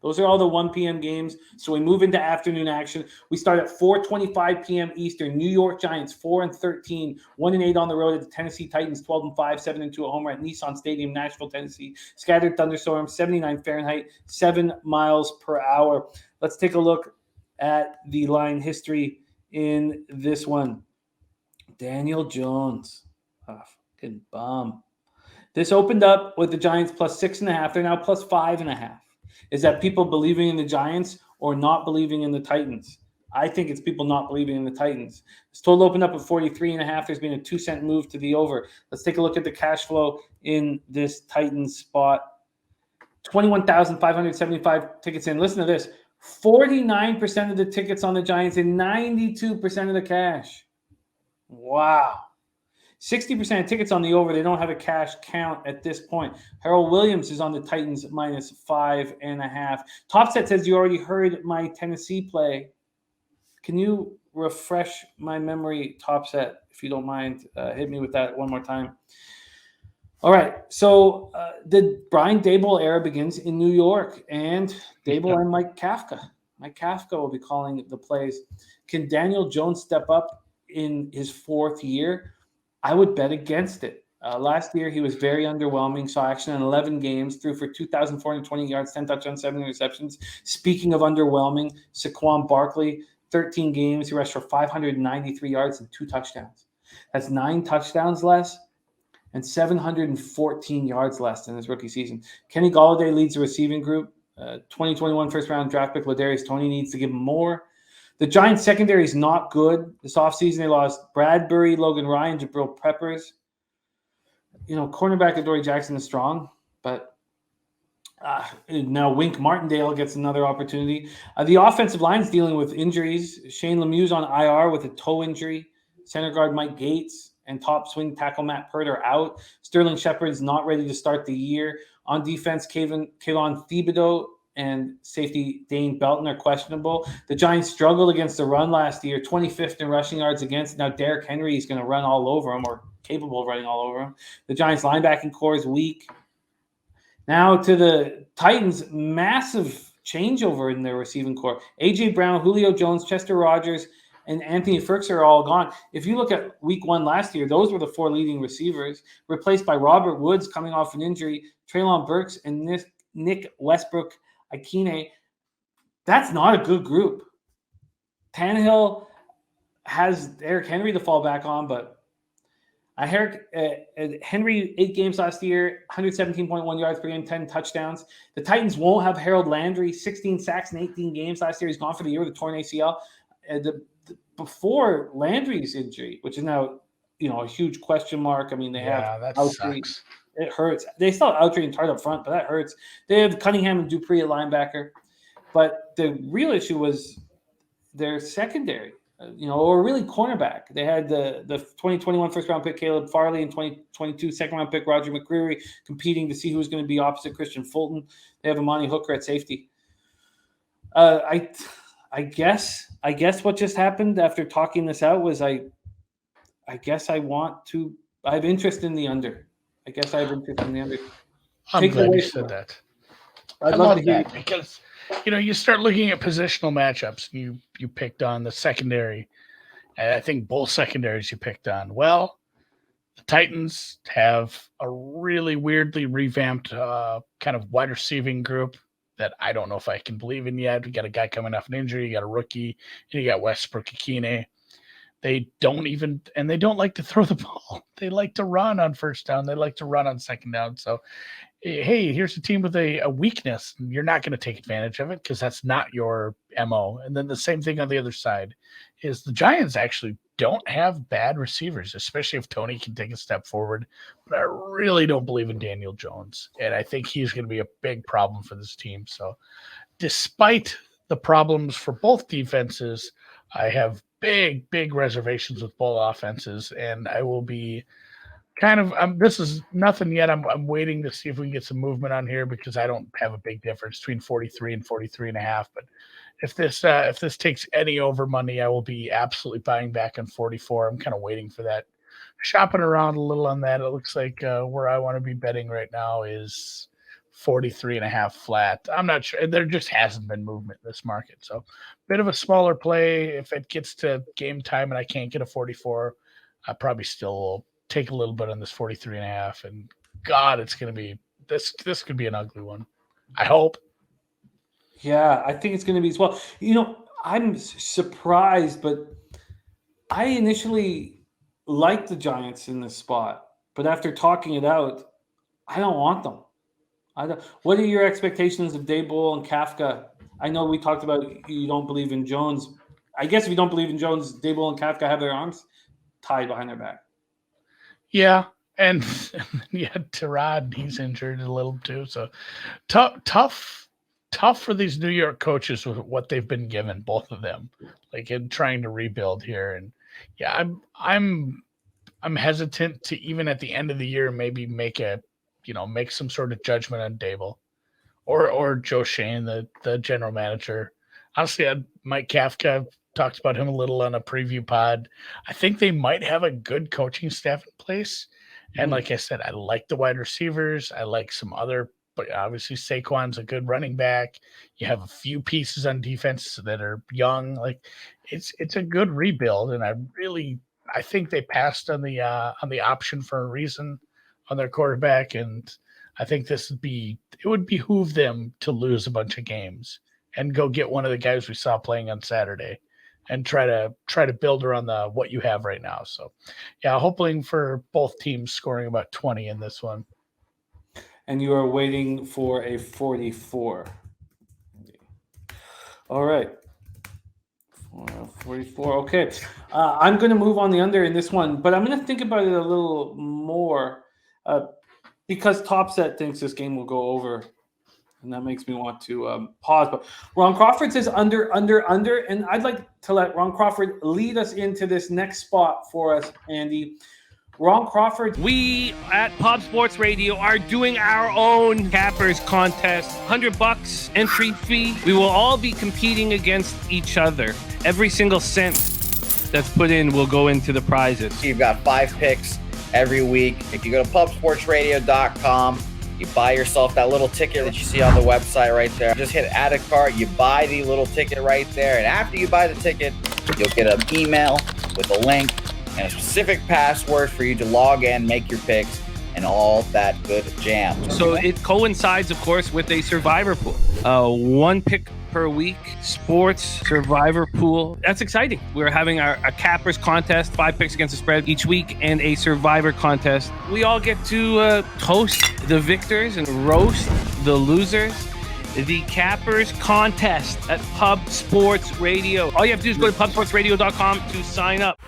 Those are all the 1 p.m. games. So we move into afternoon action. We start at 4:25 p.m. Eastern. New York Giants 4-13, 1-8 on the road at the Tennessee Titans, 12-5, 7-2 at home at Nissan Stadium, Nashville, Tennessee. Scattered thunderstorms, 79 Fahrenheit, 7 miles per hour. Let's take a look at the line history in this one. Daniel Jones, fucking bum. This opened up with the Giants plus 6.5. They're now plus 5.5. Is that people believing in the Giants or not believing in the Titans? I think it's people not believing in the Titans. This total opened up at 43.5. There's been a 2-cent move to the over. Let's take a look at the cash flow in this Titans spot. 21,575 tickets in. Listen to this. 49% of the tickets on the Giants and 92% of the cash. Wow. 60% of tickets on the over. They don't have a cash count at this point. Harold Williams is on the Titans minus 5.5. Topset says you already heard my Tennessee play. Can you refresh my memory, Topset, if you don't mind? Hit me with that one more time. All right. So the Brian Daboll era begins in New York, and Daboll and Mike Kafka. Mike Kafka will be calling the plays. Can Daniel Jones step up in his 4th year? I would bet against it. Last year, he was very underwhelming. Saw action in 11 games, threw for 2,420 yards, 10 touchdowns, 7 interceptions. Speaking of underwhelming, Saquon Barkley, 13 games. He rushed for 593 yards and 2 touchdowns. That's 9 touchdowns less and 714 yards less than his rookie season. Kenny Golladay leads the receiving group. 2021 first-round draft pick Ladarius Toney needs to give him more. The Giants secondary is not good. This offseason, they lost Bradbury, Logan Ryan, Jabril Peppers. Cornerback Adoree Jackson is strong, but now Wink Martindale gets another opportunity. The offensive line is dealing with injuries. Shane Lemieux's on IR with a toe injury. Center guard Mike Gates and top swing tackle Matt Peart are out. Sterling Shepard is not ready to start the year. On defense, Kayvon Thibodeau and safety Dane Belton are questionable. The Giants struggled against the run last year, 25th in rushing yards against. Now Derrick Henry is going to run all over him, or capable of running all over him. The Giants linebacking core is weak. Now to the Titans, massive changeover in their receiving core. A.J. Brown, Julio Jones, Chester Rogers, and Anthony Firks are all gone. If you look at week 1 last year, those were the 4 leading receivers, replaced by Robert Woods coming off an injury, Treylon Burks, and Nick Westbrook Akine. That's not a good group. Tannehill has Eric Henry to fall back on, but Henry, 8 games last year, 117.1 yards per game, 10 touchdowns. The Titans won't have Harold Landry, 16 sacks in 18 games last year. He's gone for the year with a torn ACL. Before Landry's injury, which is now a huge question mark. I mean, they have that Outry. sucks. It hurts. They still have Outry and Tart up front, but that hurts. They have Cunningham and Dupree at linebacker. But the real issue was their secondary, or really cornerback. They had the 2021 first-round pick Caleb Farley and 2022 second-round pick Roger McCreary competing to see who was going to be opposite Christian Fulton. They have Amani Hooker at safety. I guess what just happened after talking this out was I have interest in the under. I guess I have interest in the under. I'm glad you said that. I'd love to hear that because you start looking at positional matchups. You picked on the secondary, and I think both secondaries you picked on. Well, the Titans have a really weirdly revamped kind of wide receiving group that I don't know if I can believe in yet. We got a guy coming off an injury, you got a rookie, and you got Westbrook Akine. They don't like to throw the ball. They like to run on first down. They like to run on second down. So, hey, here's a team with a weakness. You're not going to take advantage of it because that's not your MO. And then the same thing on the other side is the Giants actually don't have bad receivers, especially if Toney can take a step forward. But I really don't believe in Daniel Jones. And I think he's going to be a big problem for this team. So despite the problems for both defenses, I have big reservations with both offenses, and I will be kind of this is nothing yet. I'm waiting to see if we can get some movement on here because I don't have a big difference between 43 and 43.5. But if this takes any over money, I will be absolutely buying back on 44. I'm kind of waiting for that. Shopping around a little on that. It looks like where I want to be betting right now is 43.5 flat. I'm not sure. There just hasn't been movement in this market. So bit of a smaller play. If it gets to game time and I can't get a 44, I probably still will take a little bit on this 43.5. And God, it's going to be this could be an ugly one. I hope. Yeah, I think it's going to be as well. I'm surprised, but I initially liked the Giants in this spot, but after talking it out, I don't want them. I don't. What are your expectations of Daboll and Kafka? I know we talked about you don't believe in Jones. I guess if you don't believe in Jones, Daboll and Kafka have their arms tied behind their back. Yeah, and Tyrod, he's injured a little too. So tough for these New York coaches with what they've been given, both of them, like in trying to rebuild here. And yeah, I'm hesitant to even at the end of the year maybe make some sort of judgment on Daboll or Joe Shane, the general manager. Honestly, Mike Kafka talked about him a little on a preview pod. I think they might have a good coaching staff in place. And like I said, I like the wide receivers. I like some other, but obviously Saquon's a good running back. You have a few pieces on defense that are young. Like it's a good rebuild. And I think they passed on the option for a reason on their quarterback. And I think it would behoove them to lose a bunch of games and go get one of the guys we saw playing on Saturday and try to build around what you have right now. So yeah, hoping for both teams scoring about 20 in this one. And you are waiting for a 44. All right. 44. Okay. I'm going to move on the under in this one, but I'm going to think about it a little more because Topset thinks this game will go over. And that makes me want to pause. But Ron Crawford says under. And I'd like to let Ron Crawford lead us into this next spot for us, Andy. Ron Crawford. We at Pub Sports Radio are doing our own Cappers contest. $100 entry fee. We will all be competing against each other. Every single cent that's put in will go into the prizes. You've got 5 picks every week. If you go to pubsportsradio.com, you buy yourself that little ticket that you see on the website right there. Just hit add a cart. You buy the little ticket right there. And after you buy the ticket, you'll get an email with a link and a specific password for you to log in, make your picks, and all that good jam. So it coincides, of course, with a survivor pool. 1 pick per week, sports survivor pool. That's exciting. We're having a Cappers contest, 5 picks against the spread each week, and a survivor contest. We all get to toast the victors and roast the losers. The Cappers contest at Pub Sports Radio. All you have to do is go to pubsportsradio.com to sign up.